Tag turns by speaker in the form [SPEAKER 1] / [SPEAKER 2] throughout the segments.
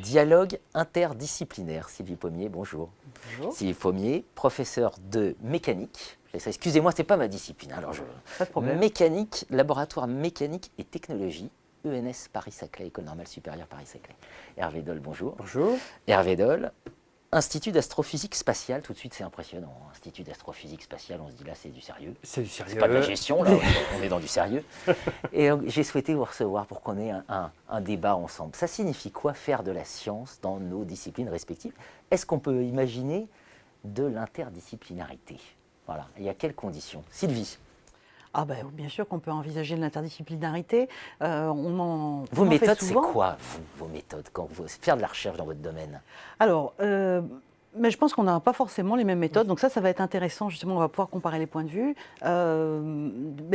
[SPEAKER 1] Dialogue interdisciplinaire. Sylvie Pommier, bonjour.
[SPEAKER 2] Bonjour.
[SPEAKER 1] Sylvie Pommier, professeur de mécanique. Excusez-moi, ce n'est pas ma discipline. Alors
[SPEAKER 2] Pas de problème.
[SPEAKER 1] Mécanique, laboratoire mécanique et technologie, ENS Paris-Saclay, École normale supérieure Paris-Saclay. Hervé Doll, bonjour.
[SPEAKER 2] Bonjour.
[SPEAKER 1] Hervé Doll, Institut d'astrophysique spatiale, tout de suite c'est impressionnant. Institut d'astrophysique spatiale, on se dit là c'est du sérieux.
[SPEAKER 2] C'est du sérieux.
[SPEAKER 1] C'est pas de la gestion, là, on est dans du sérieux. Et j'ai souhaité vous recevoir pour qu'on ait un débat ensemble. Ça signifie quoi faire de la science dans nos disciplines respectives? Est-ce qu'on peut imaginer de l'interdisciplinarité? Voilà, il y a quelles conditions? Sylvie?
[SPEAKER 2] Ah ben, bien sûr qu'on peut envisager de l'interdisciplinarité.
[SPEAKER 1] Vos méthodes, c'est quoi, vos méthodes, quand vous faire de la recherche dans votre domaine?
[SPEAKER 2] Alors, mais je pense qu'on n'a pas forcément les mêmes méthodes, donc ça va être intéressant, justement, on va pouvoir comparer les points de vue.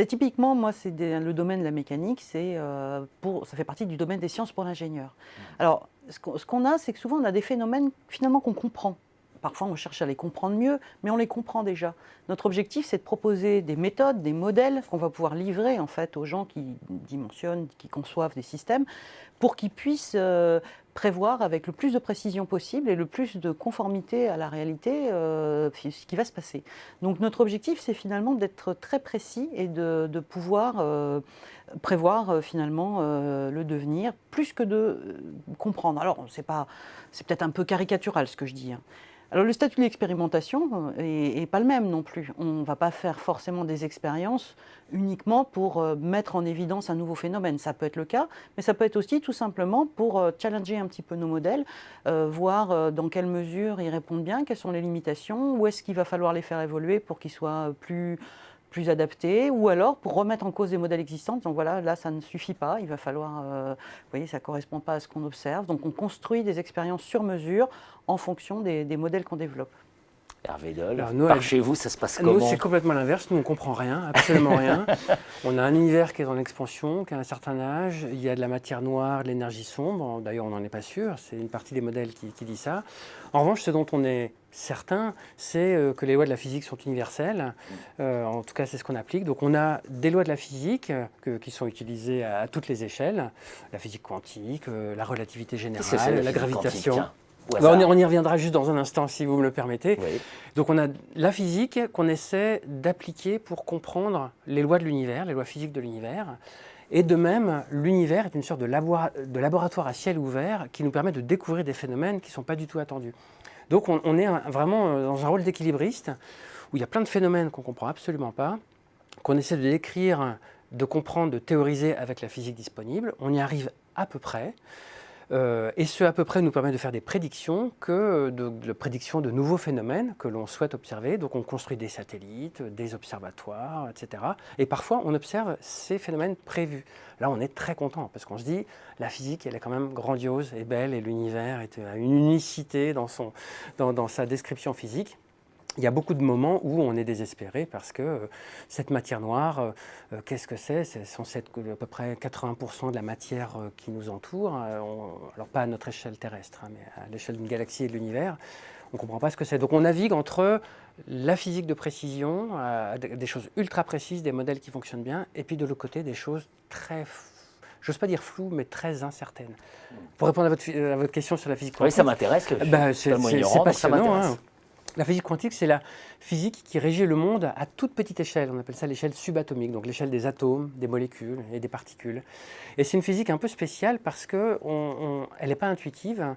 [SPEAKER 2] Typiquement, moi, c'est le domaine de la mécanique, ça fait partie du domaine des sciences pour l'ingénieur. Alors, ce qu'on a, c'est que souvent, on a des phénomènes, finalement, qu'on comprend. Parfois, on cherche à les comprendre mieux, mais on les comprend déjà. Notre objectif, c'est de proposer des méthodes, des modèles qu'on va pouvoir livrer en fait aux gens qui dimensionnent, qui conçoivent des systèmes, pour qu'ils puissent prévoir avec le plus de précision possible et le plus de conformité à la réalité ce qui va se passer. Donc, notre objectif, c'est finalement d'être très précis et de pouvoir prévoir finalement le devenir, plus que de comprendre. Alors, c'est peut-être un peu caricatural ce que je dis, hein. Alors le statut de l'expérimentation n'est pas le même non plus. On ne va pas faire forcément des expériences uniquement pour mettre en évidence un nouveau phénomène. Ça peut être le cas, mais ça peut être aussi tout simplement pour challenger un petit peu nos modèles, voir dans quelle mesure ils répondent bien, quelles sont les limitations, où est-ce qu'il va falloir les faire évoluer pour qu'ils soient plus adaptés, ou alors pour remettre en cause des modèles existants. Donc voilà, là ça ne suffit pas, il va falloir, vous voyez, ça ne correspond pas à ce qu'on observe. Donc on construit des expériences sur mesure en fonction des modèles qu'on développe.
[SPEAKER 1] Hervé Doll, par chez vous, ça se passe comment?
[SPEAKER 3] Nous, c'est complètement l'inverse. Nous, on ne comprend rien, absolument rien. On a un univers qui est en expansion, qui a un certain âge. Il y a de la matière noire, de l'énergie sombre. D'ailleurs, on n'en est pas sûr. C'est une partie des modèles qui dit ça. En revanche, ce dont on est certain, c'est que les lois de la physique sont universelles. En tout cas, c'est ce qu'on applique. Donc, on a des lois de la physique qui sont utilisées à toutes les échelles. La physique quantique, la relativité générale, la gravitation. On y reviendra juste dans un instant, si vous me le permettez. Oui. Donc on a la physique qu'on essaie d'appliquer pour comprendre les lois de l'univers, les lois physiques de l'univers. Et de même, l'univers est une sorte de laboratoire à ciel ouvert qui nous permet de découvrir des phénomènes qui ne sont pas du tout attendus. Donc on est vraiment dans un rôle d'équilibriste où il y a plein de phénomènes qu'on ne comprend absolument pas, qu'on essaie de décrire, de comprendre, de théoriser avec la physique disponible. On y arrive à peu près. Et ce à peu près nous permet de faire des prédictions, de prédictions de nouveaux phénomènes que l'on souhaite observer. Donc on construit des satellites, des observatoires, etc. Et parfois on observe ces phénomènes prévus. Là on est très content parce qu'on se dit la physique elle est quand même grandiose et belle et l'univers a une unicité dans sa description physique. Il y a beaucoup de moments où on est désespéré parce que cette matière noire, qu'est-ce que c'est? C'est censé être à peu près 80% de la matière qui nous entoure. Alors pas à notre échelle terrestre, hein, mais à l'échelle d'une galaxie et de l'univers. On ne comprend pas ce que c'est. Donc on navigue entre la physique de précision, des choses ultra précises, des modèles qui fonctionnent bien, et puis de l'autre côté des choses très, j'ose pas dire floues, mais très incertaines. Pour répondre à votre question sur la physique quantique...
[SPEAKER 1] Oui, ça m'intéresse.
[SPEAKER 3] C'est passionnant, hein. La physique quantique, c'est la physique qui régit le monde à toute petite échelle. On appelle ça l'échelle subatomique, donc l'échelle des atomes, des molécules et des particules. Et c'est une physique un peu spéciale parce qu'elle n'est pas intuitive.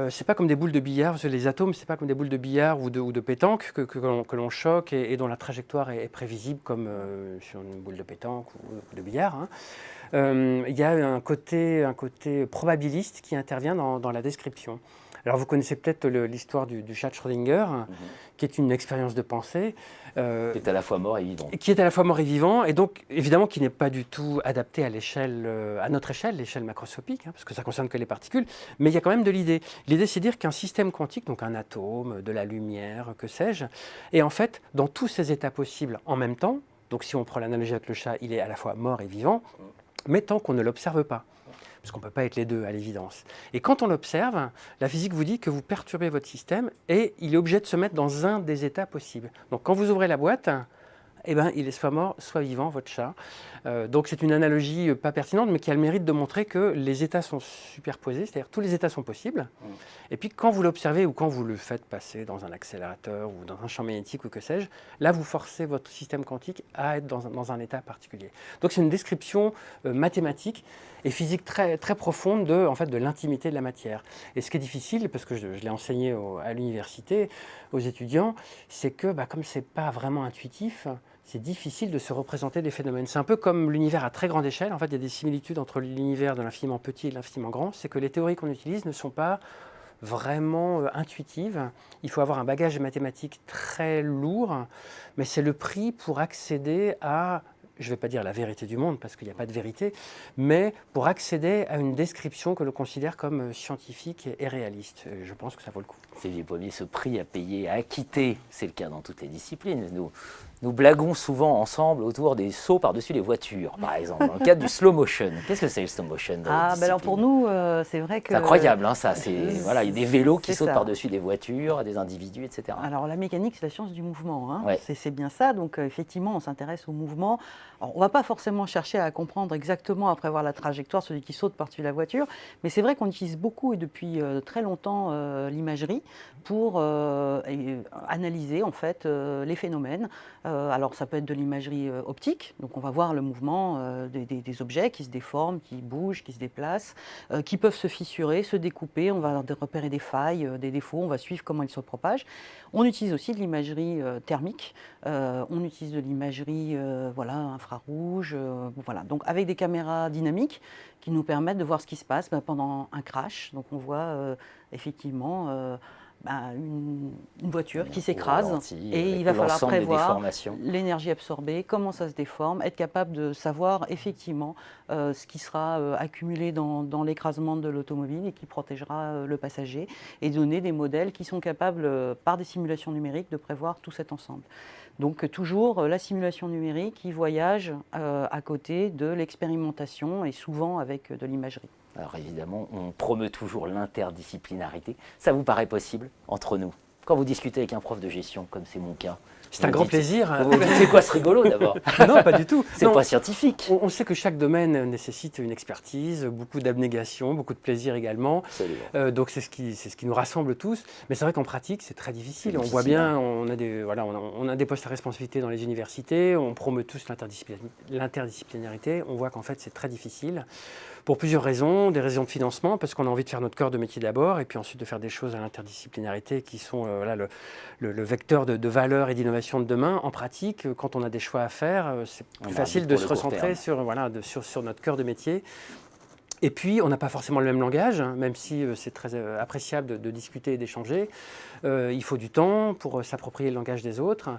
[SPEAKER 3] C'est pas comme des boules de billard, parce que les atomes, c'est pas comme des boules de billard ou de pétanque que l'on choque et dont la trajectoire est prévisible comme sur une boule de pétanque ou de billard, hein. Il y a un côté probabiliste qui intervient dans la description. Alors vous connaissez peut-être l'histoire du chat de Schrödinger, qui est une expérience de pensée.
[SPEAKER 1] Qui est à la fois mort et vivant.
[SPEAKER 3] Qui est à la fois mort et vivant, et donc évidemment qui n'est pas du tout adapté à notre échelle, l'échelle macroscopique, hein, parce que ça ne concerne que les particules, mais il y a quand même de l'idée. L'idée, c'est de dire qu'un système quantique, donc un atome, de la lumière, que sais-je, est en fait dans tous ses états possibles en même temps. Donc si on prend l'analogie avec le chat, il est à la fois mort et vivant, mais tant qu'on ne l'observe pas. parce qu'on ne peut pas être les deux à l'évidence. Et quand on l'observe, la physique vous dit que vous perturbez votre système et il est obligé de se mettre dans un des états possibles. Donc quand vous ouvrez la boîte, eh ben, il est soit mort, soit vivant, votre chat. Donc c'est une analogie pas pertinente, mais qui a le mérite de montrer que les états sont superposés, c'est-à-dire tous les états sont possibles. Et puis quand vous l'observez ou quand vous le faites passer dans un accélérateur ou dans un champ magnétique ou que sais-je, là vous forcez votre système quantique à être dans un état particulier. Donc c'est une description mathématique et physique très, très profonde de l'intimité de la matière. Et ce qui est difficile, parce que je l'ai enseigné à l'université, aux étudiants, c'est que comme ce n'est pas vraiment intuitif, c'est difficile de se représenter des phénomènes. C'est un peu comme l'univers à très grande échelle. En fait, il y a des similitudes entre l'univers de l'infiniment petit et de l'infiniment grand. C'est que les théories qu'on utilise ne sont pas vraiment intuitives. Il faut avoir un bagage mathématique très lourd, mais c'est le prix pour accéder à, je ne vais pas dire la vérité du monde, parce qu'il n'y a pas de vérité, mais pour accéder à une description que l'on considère comme scientifique et réaliste. Je pense que ça vaut le coup.
[SPEAKER 1] Sylvie Pommier, ce prix à payer, à acquitter, c'est le cas dans toutes les disciplines. Nous blaguons souvent ensemble autour des sauts par-dessus les voitures, par exemple, dans le cadre du slow motion. Qu'est-ce que c'est le slow motion dans votre discipline?
[SPEAKER 2] Alors pour nous, c'est vrai que...
[SPEAKER 1] C'est incroyable, hein, ça. Voilà, il y a des vélos qui sautent
[SPEAKER 2] ça.
[SPEAKER 1] par-dessus des voitures, des individus, etc.
[SPEAKER 2] Alors la mécanique, c'est la science du mouvement. Hein.
[SPEAKER 1] Ouais.
[SPEAKER 2] C'est bien ça. Donc effectivement, on s'intéresse au mouvement. Alors, on ne va pas forcément chercher à comprendre exactement, à prévoir la trajectoire, celui qui saute par-dessus la voiture. Mais c'est vrai qu'on utilise beaucoup et depuis très longtemps l'imagerie pour analyser en fait les phénomènes. Alors ça peut être de l'imagerie optique, donc on va voir le mouvement des objets qui se déforment, qui bougent, qui se déplacent, qui peuvent se fissurer, se découper, on va repérer des failles, des défauts, on va suivre comment ils se propagent. On utilise aussi de l'imagerie thermique, on utilise de l'imagerie infrarouge, voilà. Donc avec des caméras dynamiques qui nous permettent de voir ce qui se passe pendant un crash. Donc on voit effectivement... une voiture qui s'écrase et il va falloir prévoir l'énergie absorbée, comment ça se déforme, être capable de savoir effectivement ce qui sera accumulé dans l'écrasement de l'automobile et qui protégera le passager et donner des modèles qui sont capables, par des simulations numériques, de prévoir tout cet ensemble. Donc toujours la simulation numérique qui voyage à côté de l'expérimentation et souvent avec de l'imagerie.
[SPEAKER 1] Alors évidemment, on promeut toujours l'interdisciplinarité. Ça vous paraît possible entre nous? Quand vous discutez avec un prof de gestion, comme c'est mon cas,
[SPEAKER 3] c'est un grand plaisir.
[SPEAKER 1] C'est quoi ce rigolo d'abord?
[SPEAKER 3] Non, pas du tout.
[SPEAKER 1] C'est pas scientifique.
[SPEAKER 3] On sait que chaque domaine nécessite une expertise, beaucoup d'abnégation, beaucoup de plaisir également. Donc c'est ce qui nous rassemble tous. Mais c'est vrai qu'en pratique, c'est très difficile. On voit bien, on a des postes à responsabilité dans les universités, on promeut tous l'interdisciplinarité. On voit qu'en fait, c'est très difficile. Pour plusieurs raisons, des raisons de financement, parce qu'on a envie de faire notre cœur de métier d'abord, et puis ensuite de faire des choses à l'interdisciplinarité qui sont le vecteur de valeur et d'innovation de demain. En pratique, quand on a des choix à faire, c'est plus facile de se recentrer sur notre cœur de métier. Et puis, on n'a pas forcément le même langage, hein, même si c'est très appréciable de discuter et d'échanger. Il faut du temps pour s'approprier le langage des autres.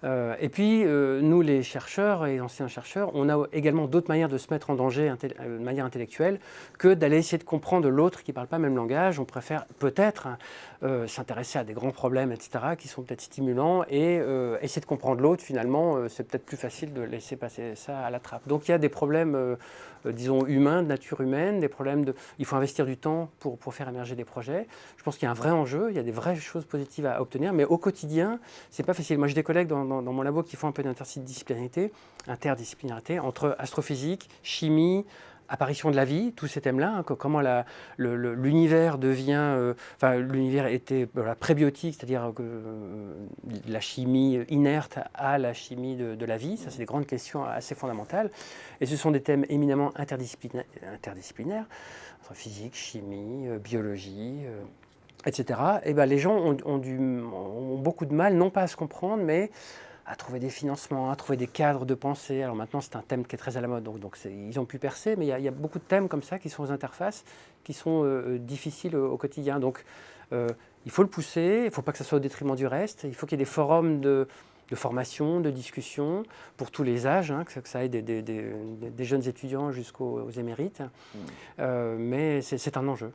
[SPEAKER 3] Et puis, nous, les chercheurs et anciens chercheurs, on a également d'autres manières de se mettre en danger de manière intellectuelle que d'aller essayer de comprendre l'autre qui ne parle pas le même langage. On préfère peut-être s'intéresser à des grands problèmes, etc., qui sont peut-être stimulants, et essayer de comprendre l'autre, finalement, c'est peut-être plus facile de laisser passer ça à la trappe. Donc, il y a des problèmes, disons, humains, de nature humaine, des problèmes il faut investir du temps pour faire émerger des projets. Je pense qu'il y a un vrai enjeu, il y a des vraies choses positives à obtenir, mais au quotidien, c'est pas facile. Moi, j'ai des collègues dans mon labo qui font un peu d'interdisciplinarité entre astrophysique, chimie, apparition de la vie, tous ces thèmes-là, hein, comment l'univers devient... l'univers était prébiotique, c'est-à-dire la chimie inerte à la chimie de la vie. Ça, c'est des grandes questions assez fondamentales. Et ce sont des thèmes éminemment interdisciplinaires, entre physique, chimie, biologie... etc. Et les gens ont beaucoup de mal, non pas à se comprendre, mais à trouver des financements, à trouver des cadres de pensée. Alors maintenant, c'est un thème qui est très à la mode, donc ils ont pu percer, mais il y a beaucoup de thèmes comme ça qui sont aux interfaces, qui sont difficiles au quotidien. Donc il faut le pousser, il ne faut pas que ça soit au détriment du reste, il faut qu'il y ait des forums de formation, de discussion, pour tous les âges, hein, que ça aille des jeunes étudiants jusqu'aux émérites. Mais c'est un enjeu.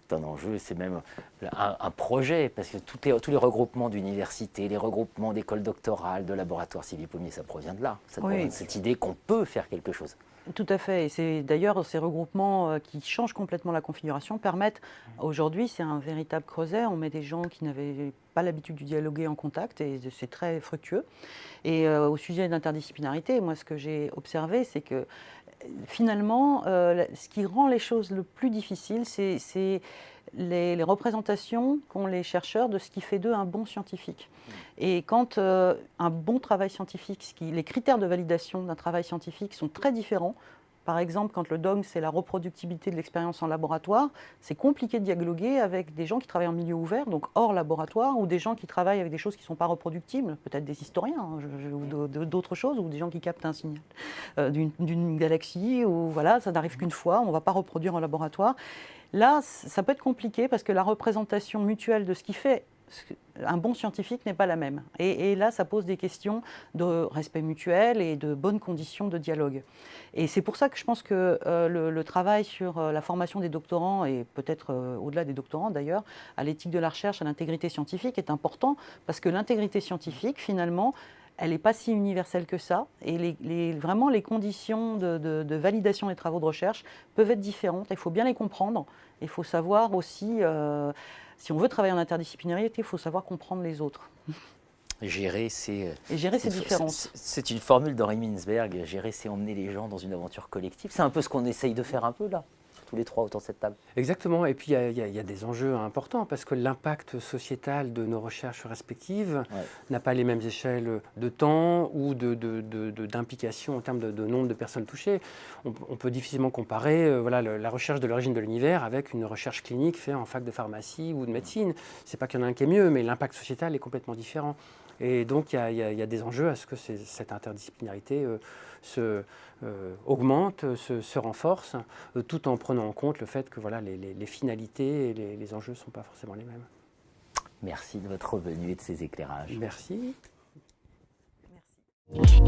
[SPEAKER 1] C'est un enjeu, c'est même un projet, parce que tous les regroupements d'universités, les regroupements d'écoles doctorales, de laboratoires, Sylvie Pommier, ça provient de là. Ça provient de cette idée qu'on peut faire quelque chose.
[SPEAKER 2] Tout à fait. Et c'est d'ailleurs ces regroupements qui changent complètement la configuration permettent, aujourd'hui, c'est un véritable creuset. On met des gens qui n'avaient pas l'habitude de dialoguer en contact et c'est très fructueux. Et au sujet d'interdisciplinarité, moi, ce que j'ai observé, c'est que finalement, ce qui rend les choses le plus difficile, c'est les représentations qu'ont les chercheurs de ce qui fait d'eux un bon scientifique. Et quand un bon travail scientifique, les critères de validation d'un travail scientifique sont très différents, par exemple, quand le dogme, c'est la reproductibilité de l'expérience en laboratoire, c'est compliqué de dialoguer avec des gens qui travaillent en milieu ouvert, donc hors laboratoire, ou des gens qui travaillent avec des choses qui ne sont pas reproductibles, peut-être des historiens, ou d'autres choses, ou des gens qui captent un signal d'une galaxie, ou voilà, ça n'arrive qu'une fois, on ne va pas reproduire en laboratoire. Là, ça peut être compliqué parce que la représentation mutuelle de ce qui fait un bon scientifique n'est pas la même. Et là, ça pose des questions de respect mutuel et de bonnes conditions de dialogue. Et c'est pour ça que je pense que le travail sur la formation des doctorants, et peut-être au-delà des doctorants d'ailleurs, à l'éthique de la recherche, à l'intégrité scientifique est important, parce que l'intégrité scientifique, finalement, elle n'est pas si universelle que ça. Et vraiment, les conditions de validation des travaux de recherche peuvent être différentes. Il faut bien les comprendre. Il faut savoir aussi, si on veut travailler en interdisciplinarité, il faut savoir comprendre les autres.
[SPEAKER 1] Gérer, c'est
[SPEAKER 2] différences.
[SPEAKER 1] C'est une formule d'Henri Mintzberg. Gérer, c'est emmener les gens dans une aventure collective. C'est un peu ce qu'on essaye de faire un peu là, tous les trois autour de cette table.
[SPEAKER 3] Exactement, et puis il y a des enjeux importants, parce que l'impact sociétal de nos recherches respectives n'a pas les mêmes échelles de temps ou d'implication en termes de nombre de personnes touchées. On peut difficilement comparer la recherche de l'origine de l'univers avec une recherche clinique faite en fac de pharmacie ou de médecine. C'est pas qu'il y en a un qui est mieux, mais l'impact sociétal est complètement différent. Et donc il y a des enjeux à ce que cette interdisciplinarité augmente, se renforce, tout en prenant en compte le fait que les finalités et les enjeux ne sont pas forcément les mêmes.
[SPEAKER 1] Merci de votre venue et de ces éclairages.
[SPEAKER 3] Merci.
[SPEAKER 2] Merci.